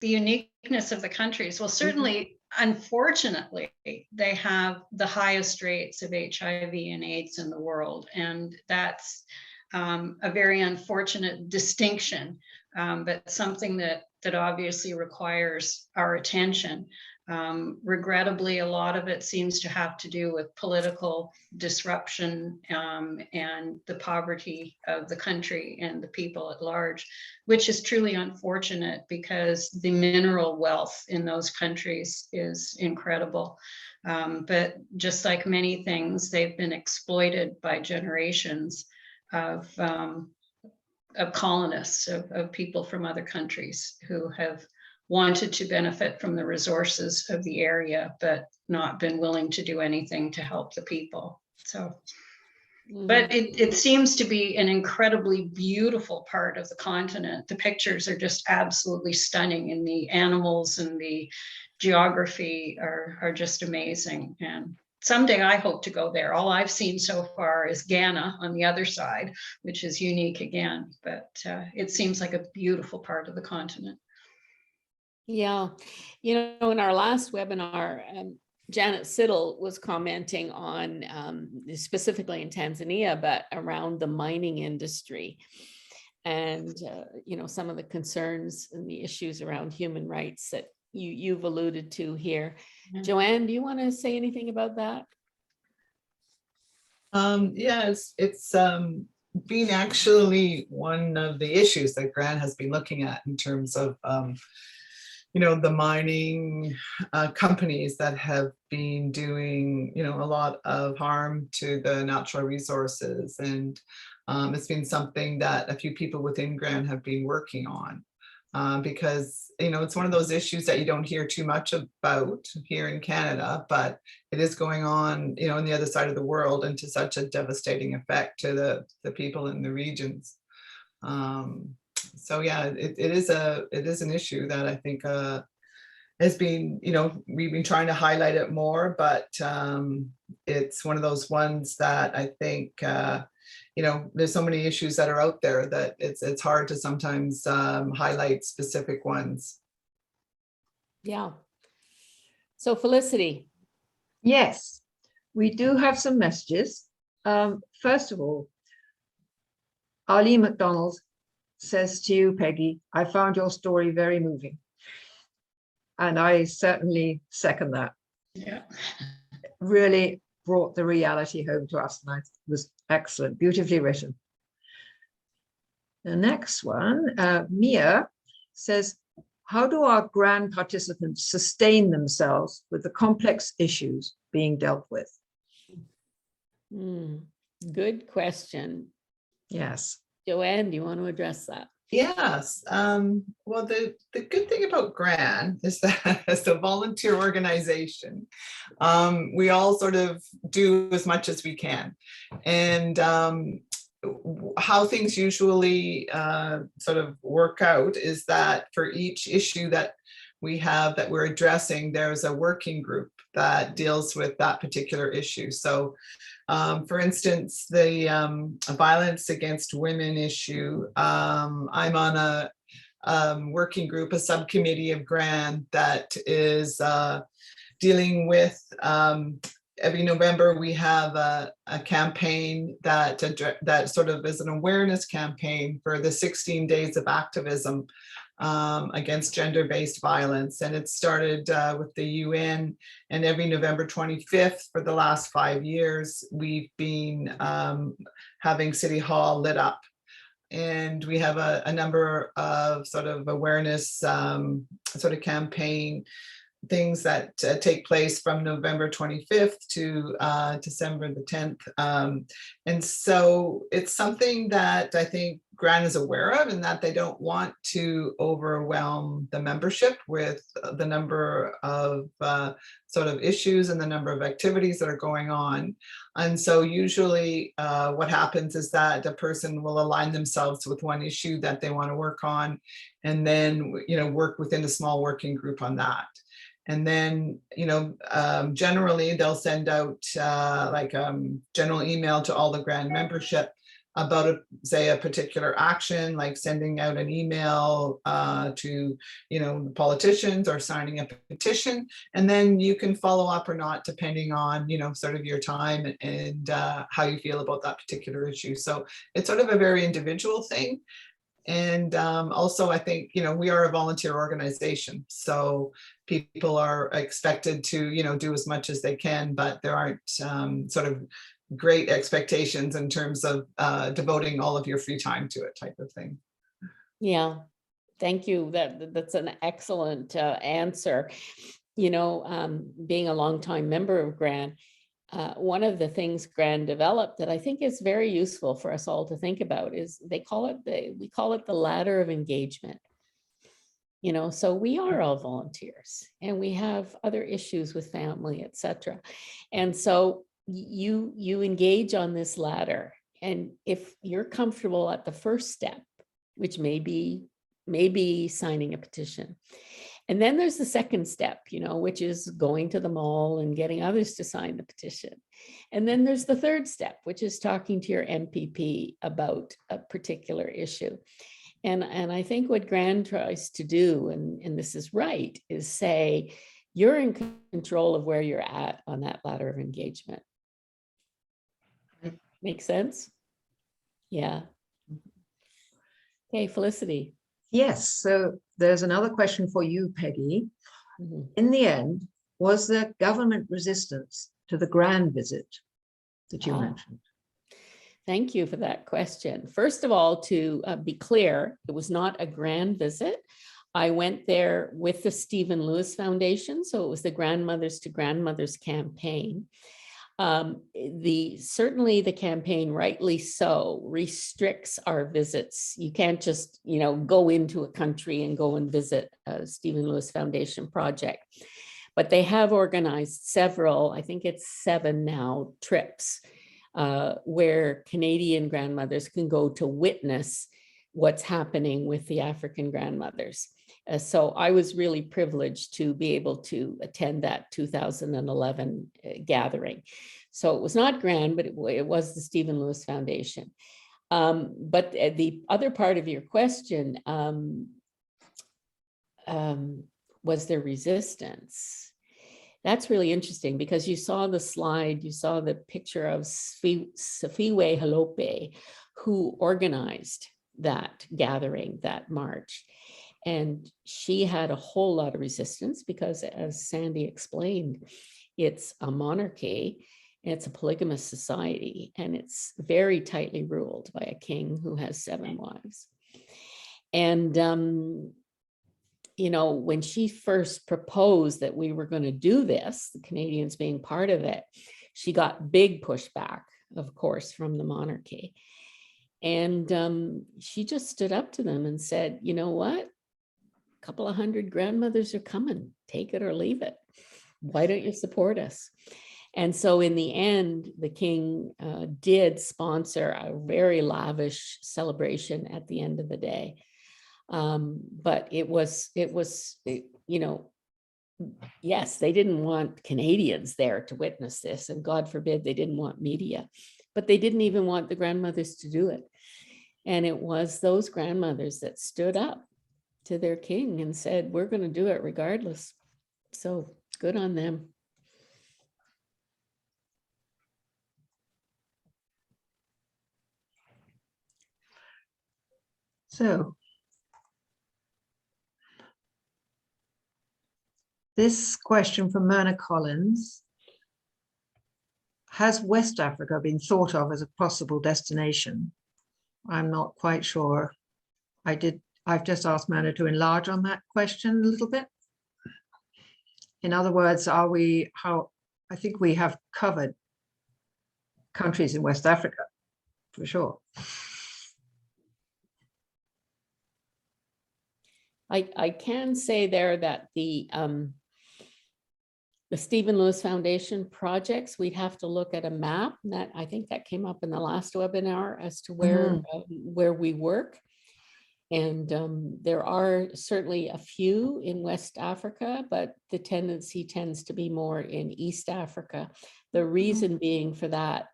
G: The uniqueness of the countries, well, certainly, unfortunately, they have the highest rates of HIV and AIDS in the world. And that's a very unfortunate distinction, but something that obviously requires our attention. Regrettably, a lot of it seems to have to do with political disruption and the poverty of the country and the people at large, which is truly unfortunate because the mineral wealth in those countries is incredible. But just like many things, they've been exploited by generations of colonists, of people from other countries who have wanted to benefit from the resources of the area, but not been willing to do anything to help the people. So, but it seems to be an incredibly beautiful part of the continent. The pictures are just absolutely stunning, and the animals and the geography are just amazing. And someday I hope to go there. All I've seen so far is Ghana on the other side, which is unique again, but it seems like a beautiful part of the continent.
D: Yeah, you know, in our last webinar, Janet Siddle was commenting on, specifically in Tanzania, but around the mining industry and, you know, some of the concerns and the issues around human rights that you've alluded to here. Yeah. Joanne, do you want to say anything about that?
E: Yes, it's been actually one of the issues that GRAN has been looking at in terms of the mining companies that have been doing, a lot of harm to the natural resources. And it's been something that a few people within GRAN have been working on. Because, it's one of those issues that you don't hear too much about here in Canada, but it is going on, on the other side of the world, and to such a devastating effect to the people in the regions. So yeah, it is an issue that I think has been, we've been trying to highlight it more, but it's one of those ones that I think there's so many issues that are out there that it's hard to sometimes highlight specific ones.
D: Yeah. So Felicity.
H: Yes, we do have some messages. First of all, Arlene McDonald says to you, Peggy, I found your story very moving. And I certainly second that.
G: Yeah.
H: Really brought the reality home to us, and it was excellent, beautifully written. The next one, Mia says, how do our GRAN participants sustain themselves with the complex issues being dealt with?
D: Good question.
H: Yes.
D: Joanne, do you want to address that?
E: Yes. Well, the good thing about GRAN is that as a volunteer organization, we all sort of do as much as we can. And how things usually sort of work out is that for each issue that we have that we're addressing, there's a working group that deals with that particular issue. So for instance, the violence against women issue, I'm on a working group, a subcommittee of GRAN that is dealing with, every November we have a campaign that sort of is an awareness campaign for the 16 days of activism against gender-based violence. And it started with the UN, and every November 25th for the last 5 years, we've been having City Hall lit up. And we have a number of sort of awareness sort of campaign things that take place from November 25th to December the 10th. And so it's something that I think GRAN is aware of, and that they don't want to overwhelm the membership with the number of sort of issues and the number of activities that are going on. And so usually what happens is that a person will align themselves with one issue that they want to work on, and then work within a small working group on that. And then, generally they'll send out general email to all the GRAN membership about say a particular action, like sending out an email to, the politicians, or signing a petition. And then you can follow up or not, depending on, sort of your time and how you feel about that particular issue. So it's sort of a very individual thing. And also, I think, we are a volunteer organization, so people are expected to, do as much as they can, but there aren't sort of great expectations in terms of devoting all of your free time to it, type of thing.
D: Yeah, thank you. That's an excellent answer. Being a longtime member of GRAN, one of the things GRAN developed that I think is very useful for us all to think about is we call it the ladder of engagement. So we are all volunteers, and we have other issues with family, etc. And so you engage on this ladder, and if you're comfortable at the first step, which may be signing a petition, and then there's the second step, which is going to the mall and getting others to sign the petition. And then there's the third step, which is talking to your MPP about a particular issue. And I think what GRAN tries to do, and this is right, is say, you're in control of where you're at on that ladder of engagement. Make sense? Yeah. Okay, Felicity.
H: Yes, so there's another question for you, Peggy.
D: Mhm.
H: In the end, was there government resistance to the GRAN visit that you mentioned?
D: Thank you for that question. First of all, to be clear, it was not a GRAN visit. I went there with the Stephen Lewis Foundation. So it was the Grandmothers to Grandmothers campaign. Certainly the campaign, rightly so, restricts our visits. You can't just, go into a country and go and visit a Stephen Lewis Foundation project. But they have organized several, I think it's 7 now, trips where Canadian grandmothers can go to witness what's happening with the African grandmothers. So I was really privileged to be able to attend that 2011 gathering. So it was not GRAN, but it was the Stephen Lewis Foundation. But the other part of your question, was there resistance? That's really interesting because you saw the slide, you saw the picture of Safiwe Halope, who organized that gathering, that march. And she had a whole lot of resistance because, as Sandy explained, it's a monarchy, it's a polygamous society, and it's very tightly ruled by a king who has 7 wives. And, when she first proposed that we were going to do this, the Canadians being part of it, she got big pushback, of course, from the monarchy. And she just stood up to them and said, you know what? A couple of 100 grandmothers are coming, take it or leave it. Why don't you support us? And so in the end, the king did sponsor a very lavish celebration at the end of the day. But it was, yes, they didn't want Canadians there to witness this, and God forbid they didn't want media, but they didn't even want the grandmothers to do it. And it was those grandmothers that stood up to their king and said, we're going to do it regardless. So good on them.
H: So this question from Myrna Collins: has West Africa been thought of as a possible destination? I'm not quite sure. I've just asked Myrna to enlarge on that question a little bit. In other words, I think we have covered countries in West Africa for sure.
D: I can say there that the Stephen Lewis Foundation projects, we'd have to look at a map, and that I think that came up in the last webinar as to where we work. And there are certainly a few in West Africa, but the tendency tends to be more in East Africa. The reason being for that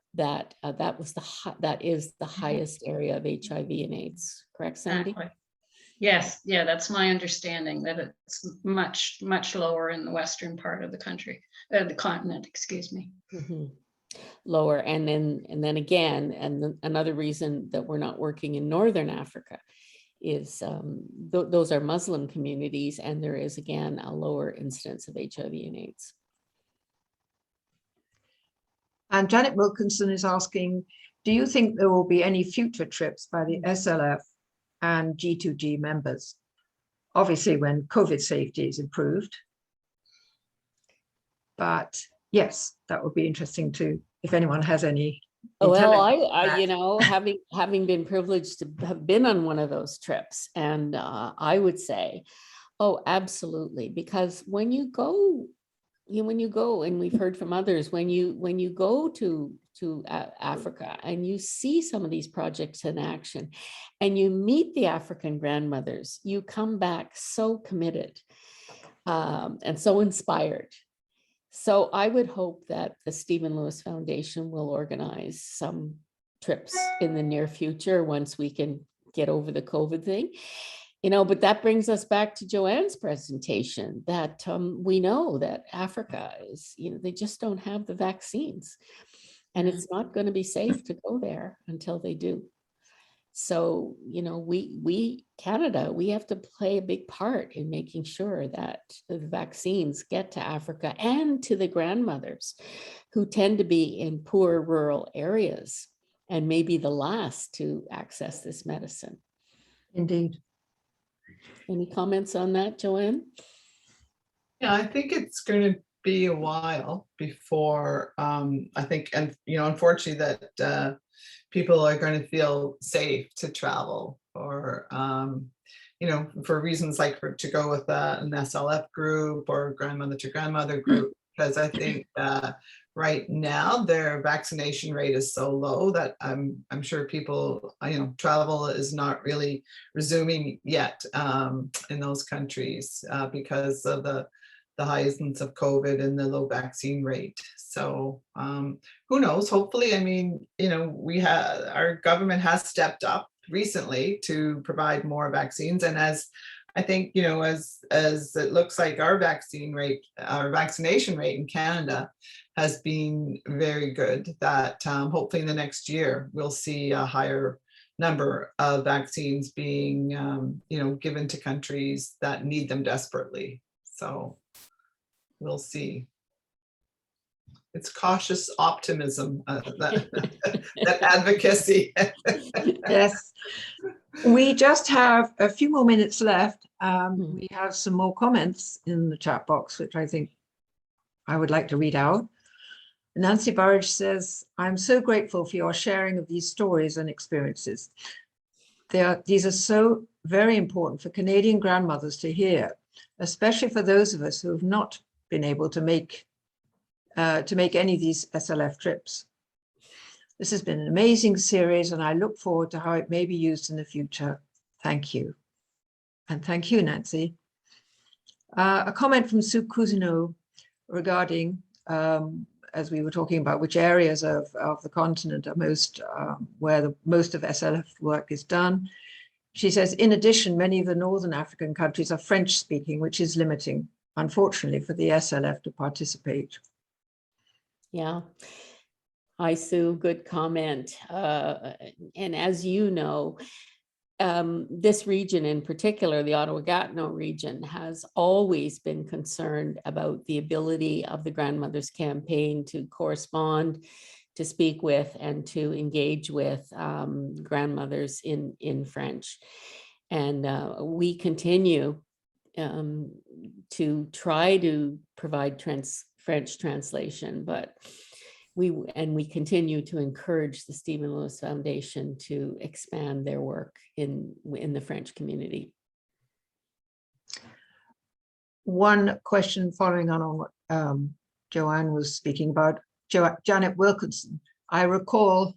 D: is the highest area of HIV and AIDS. Correct, Sandy?
G: Exactly. Yes, yeah, that's my understanding, that it's much, much lower in the western part of the country, the continent, excuse me.
D: Mm-hmm. Lower, and then again, another reason that we're not working in Northern Africa is those are Muslim communities, and there is again a lower incidence of HIV and AIDS.
H: And Janet Wilkinson is asking, do you think there will be any future trips by the SLF and G2G members? Obviously, when COVID safety is improved. But yes, that would be interesting too, if anyone has any.
D: Well, I having been privileged to have been on one of those trips, and I would say, oh, absolutely, because when you go, and we've heard from others, when you go to Africa and you see some of these projects in action, and you meet the African grandmothers, you come back so committed and so inspired. So I would hope that the Stephen Lewis Foundation will organize some trips in the near future once we can get over the COVID thing. But that brings us back to Joanne's presentation, that we know that Africa is, they just don't have the vaccines, and it's not going to be safe to go there until they do. So, Canada, we have to play a big part in making sure that the vaccines get to Africa and to the grandmothers who tend to be in poor rural areas and may be the last to access this medicine.
H: Indeed.
D: Any comments on that, Joanne?
E: Yeah, I think it's going to be a while before I think, and unfortunately, that people are going to feel safe to travel, or for reasons like to go with an SLF group or grandmother to grandmother group, because I think right now their vaccination rate is so low that I'm sure people, travel is not really resuming yet in those countries because of the high incidence of COVID and the low vaccine rate. So who knows? Hopefully, our government has stepped up recently to provide more vaccines, and as I think, as it looks like our vaccination rate in Canada has been very good, that hopefully in the next year we'll see a higher number of vaccines being, given to countries that need them desperately. So we'll see. It's cautious optimism, that advocacy.
H: Yes. We just have a few more minutes left. We have some more comments in the chat box, which I think I would like to read out. Nancy Burridge says, I'm so grateful for your sharing of these stories and experiences. These are so very important for Canadian grandmothers to hear, especially for those of us who have not been able to make any of these SLF trips. This has been an amazing series, and I look forward to how it may be used in the future. Thank you. And thank you, Nancy. A comment from Sue Cousineau regarding, as we were talking about, which areas of the continent are most, where most of SLF work is done. She says, in addition, many of the Northern African countries are French speaking, which is limiting, unfortunately, for the SLF to participate.
D: Yeah. Hi, Sue, good comment. And as you know, this region in particular, the Ottawa-Gatineau region, has always been concerned about the ability of the Grandmothers Campaign to correspond, to speak with, and to engage with grandmothers in French. And we continue to try to provide French translation, but we continue to encourage the Stephen Lewis Foundation to expand their work in the French community.
H: One question following on what Joanne was speaking about, Janet Wilkinson. I recall,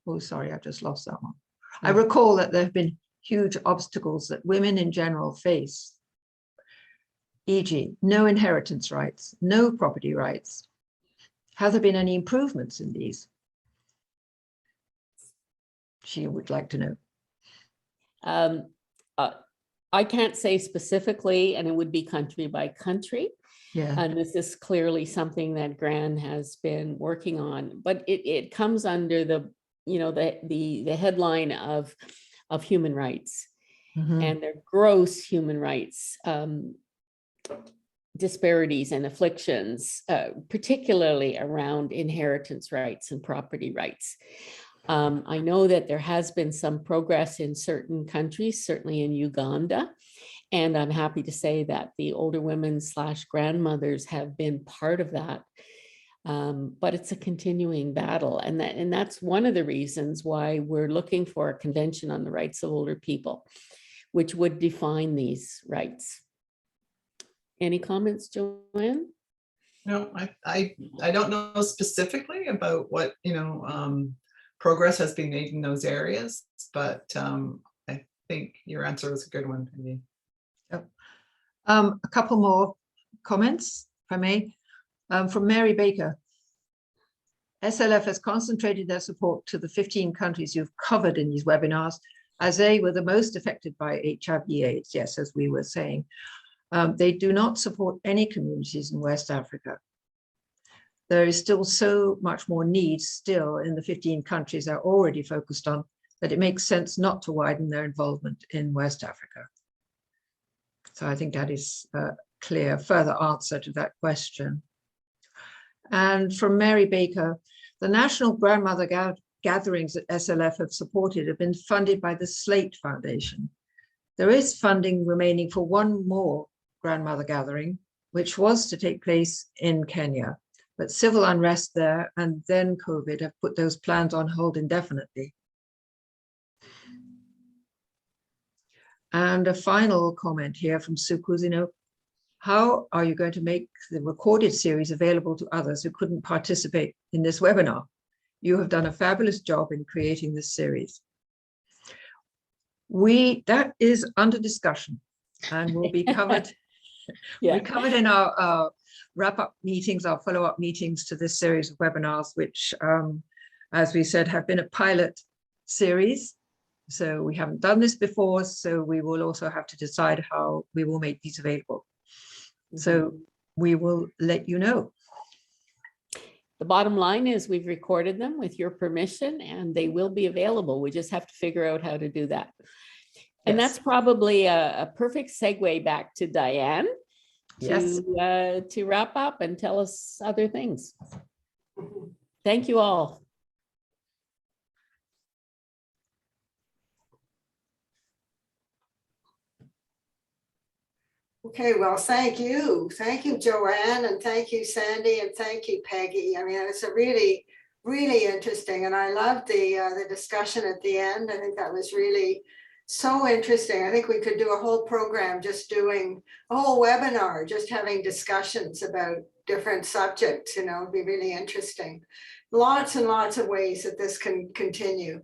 H: oh, sorry, I just lost that one. I recall that there have been huge obstacles that women in general face, e.g., no inheritance rights, no property rights. Have there been any improvements in these? She would like to know.
D: I can't say specifically, and it would be country by country.
H: Yeah.
D: And this is clearly something that GRAN has been working on, but it comes under the headline of human rights, and their gross human rights disparities and afflictions, particularly around inheritance rights and property rights. I know that there has been some progress in certain countries, certainly in Uganda, and I'm happy to say that the older women / grandmothers have been part of that. But it's a continuing battle, and that's one of the reasons why we're looking for a convention on the rights of older people, which would define these rights. Any comments, Joanne?
E: No, I don't know specifically about what progress has been made in those areas, but I think your answer was a good one, Penny.
H: Yep. A couple more comments, if I may, from Mary Baker. SLF has concentrated their support to the 15 countries you've covered in these webinars, as they were the most affected by HIV/AIDS, yes, as we were saying. They do not support any communities in West Africa. There is still so much more need still in the 15 countries they're already focused on that it makes sense not to widen their involvement in West Africa. So I think that is a clear further answer to that question. And from Mary Baker, the national grandmother gatherings that SLF have supported have been funded by the Slate Foundation. There is funding remaining for one more grandmother gathering, which was to take place in Kenya, but civil unrest there and then COVID have put those plans on hold indefinitely. And a final comment here from Sue Cousino. How are you going to make the recorded series available to others who couldn't participate in this webinar? You have done a fabulous job in creating this series. That is under discussion and will be covered.
D: Yeah.
H: We covered in our wrap-up meetings, our follow-up meetings to this series of webinars, which, as we said, have been a pilot series. So we haven't done this before, so we will also have to decide how we will make these available. So we will let you know.
D: The bottom line is we've recorded them with your permission and they will be available. We just have to figure out how to do that. And
H: Yes.
D: that's probably a perfect segue back to Diane
H: Yes.
D: to wrap up and tell us other things. Thank you all.
B: Okay, well, thank you. Thank you, Joanne, and thank you, Sandy, and thank you, Peggy. I mean, it's a really, really interesting, and I loved the discussion at the end. I think that was really so interesting. I think we could do a whole program just doing a whole webinar, just having discussions about different subjects, you know, it'd be really interesting. Lots and lots of ways that this can continue.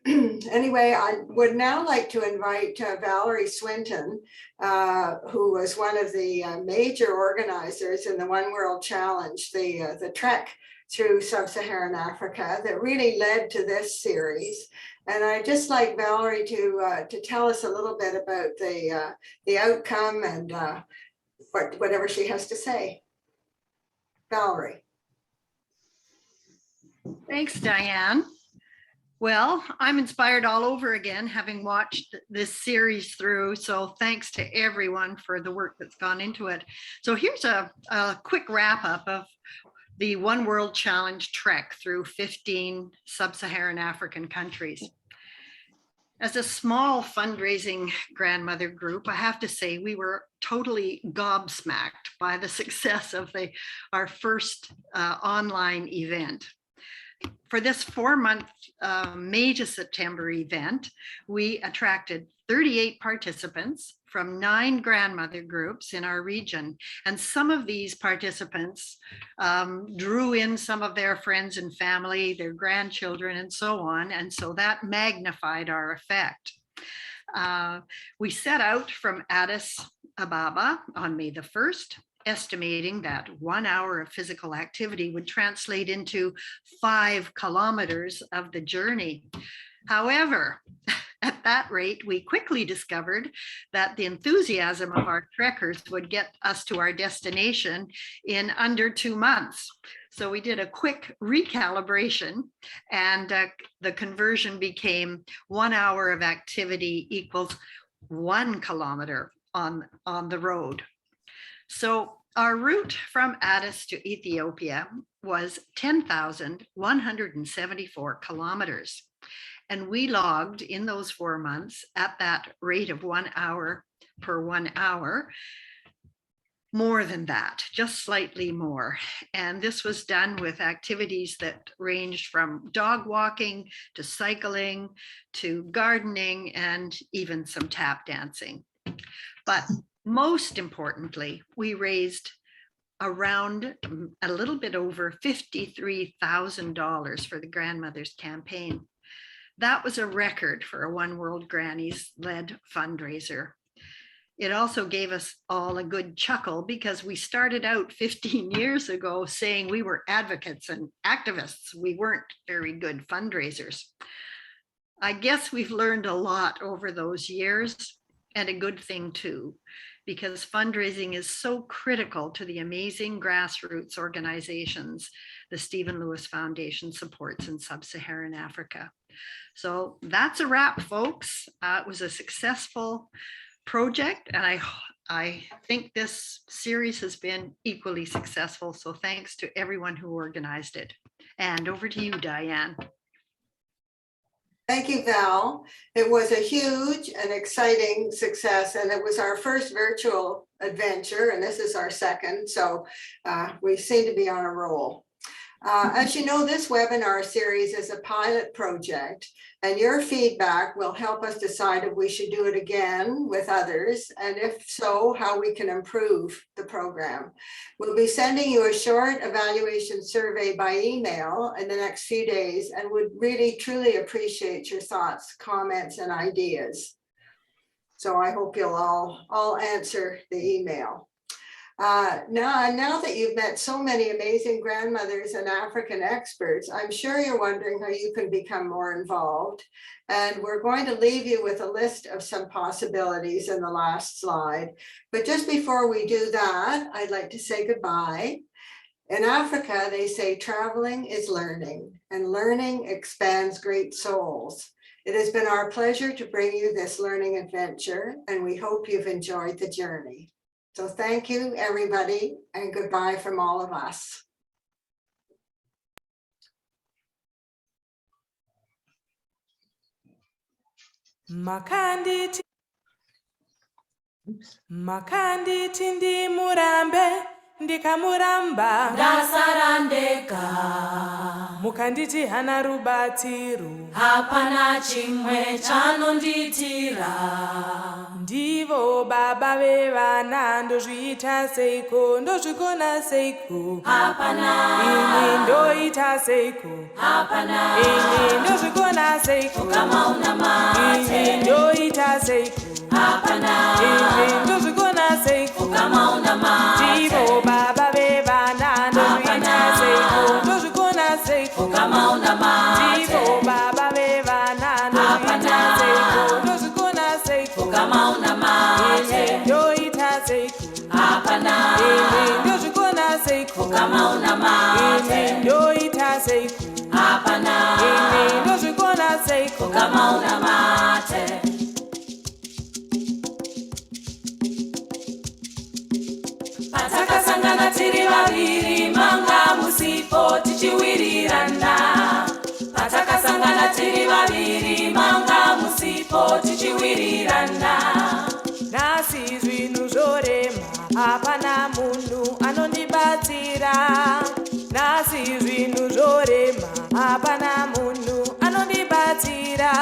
B: Anyway, I would now like to invite Valerie Swinton, who was one of the major organizers in the One World Challenge, the trek through sub-Saharan Africa that really led to this series. And I'd just like Valerie to tell us a little bit about the outcome and whatever she has to say. Valerie.
G: Thanks, Diane. Well, I'm inspired all over again, having watched this series through. So thanks to everyone for the work that's gone into it. So here's a quick wrap up of the One World Challenge trek through 15 sub-Saharan African countries. As a small fundraising grandmother group, I have to say we were totally gobsmacked by the success of our first online event. For this 4-month May to September event, we attracted 38 participants from 9 grandmother groups in our region. And some of these participants drew in some of their friends and family, their grandchildren, and so on. And so that magnified our effect. We set out from Addis Ababa on May the 1st, estimating that 1 hour of physical activity would translate into 5 kilometers of the journey. However, at that rate, we quickly discovered that the enthusiasm of our trekkers would get us to our destination in under 2 months. So we did a quick recalibration, and the conversion became 1 hour of activity equals 1 kilometer on the road. So our route from Addis to Ethiopia was 10,174 kilometers. And we logged in those 4 months at that rate of 1 hour per 1 hour, more than that, just slightly more. And this was done with activities that ranged from dog walking to cycling to gardening and even some tap dancing. But most importantly, we raised around a little bit over $53,000 for the Grandmothers campaign. That was a record for a One World Grannies led fundraiser. It also gave us all a good chuckle because we started out 15 years ago saying we were advocates and activists. We weren't very good fundraisers. I guess we've learned a lot over those years, and a good thing too, because fundraising is so critical to the amazing grassroots organizations the Stephen Lewis Foundation supports in sub-Saharan Africa. So that's a wrap, folks. It was a successful project, and I think this series has been equally successful. So thanks to everyone who organized it. And over to you, Diane.
B: Thank you, Val. It was a huge and exciting success, and it was our first virtual adventure, and this is our second, so we seem to be on a roll. As you know, this webinar series is a pilot project, and your feedback will help us decide if we should do it again with others, and if so, how we can improve the program. We'll be sending you a short evaluation survey by email in the next few days, and would really truly appreciate your thoughts, comments, and ideas. So I hope you'll all answer the email. Now that you've met so many amazing grandmothers and African experts, I'm sure you're wondering how you can become more involved. And we're going to leave you with a list of some possibilities in the last slide. But just before we do that, I'd like to say goodbye. In Africa, they say traveling is learning, and learning expands great souls. It has been our pleasure to bring you this learning adventure, and we hope you've enjoyed the journey. So thank you, everybody, and goodbye from all of us.
I: Makanditi ndi murambe ndikamuramba ndasarandeka, mukanditi hana rubatsiro hapana chimwe chanonditira, ndivo baba vevana ndozviita seiko ndozvigona seiko hapana, ini ndoita seiko hapana, ini ndozvigona seiko kama una mate, ini ndoita seiko hapana, ini ndozvigona seiko kama una mate, ndivo baba vevana ndozviita seiko ndozvigona seiko kama una mate, ndivo baba vevana ndozviita seiko ndozvigona seiko kama una mate, ndoita seiko hapana, ini ndozvigona seiko kama una mate, ini ndoita seiko hapana, ini ndozvigona seiko kama una mate. Patakasangana tiri vaviri manga musipo tichiwirirana, patakasangana tiri vaviri manga musipo tichiwirirana, nasi zvinhu zvorema hapana munhu anondibatsira, nasi zvinhu zvorema hapana munhu anondibatsira,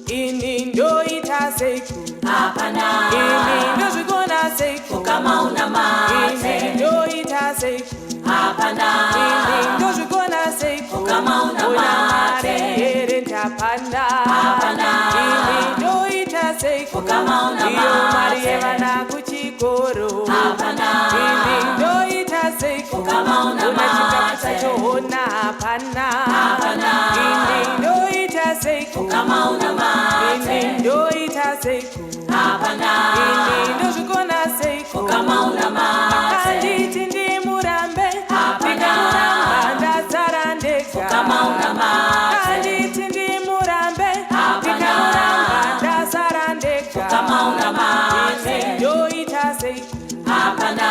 I: ini ndoita seiko hapana, ini ndozvigona seiko kama una mate, ini ndoita seiko hapana, ini ndozvigona seiko kama una mate, here ndapanda hapana, ini ndoita seiko kama una mate, iyo mari yevana kuchikoro hapana, ini ndoita seiko kama una mate, choona hapana hapana, ini ndoita seiko kama una mate, ini ndoita seiko hapana, ini ndozvigona seiko kama una mate, akanditi ndimurambe ndikamuramba ndasara ndega kama una mate, akanditi ndimurambe ndikamuramba ndasara ndega kama una mate, ini ndoita seiko hapana,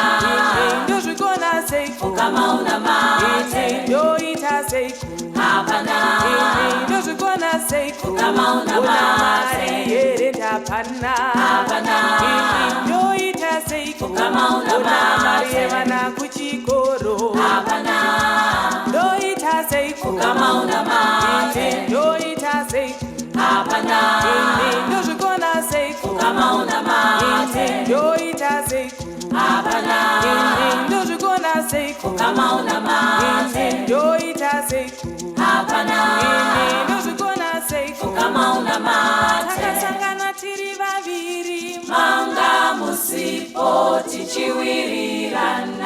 I: ini ndozvigona seiko kama una mate, ini ndoita seiko hapana, ini ndozvigona seiko kama una mate, here ndapana hapana, ini ndoita seiko kama una mari yevana kuchikoro hapana, ndoita seiko kama una mate, ndoita seiko hapana, ini ndozvigona seiko kama una mate, ndoita seiko hapana, ini ndozvigona seiko kama una mate, ndoita seiko hapana, ini ndozvigona seiko kama una mate, takasangana tiri vaviri manga musipo tichiwirirana.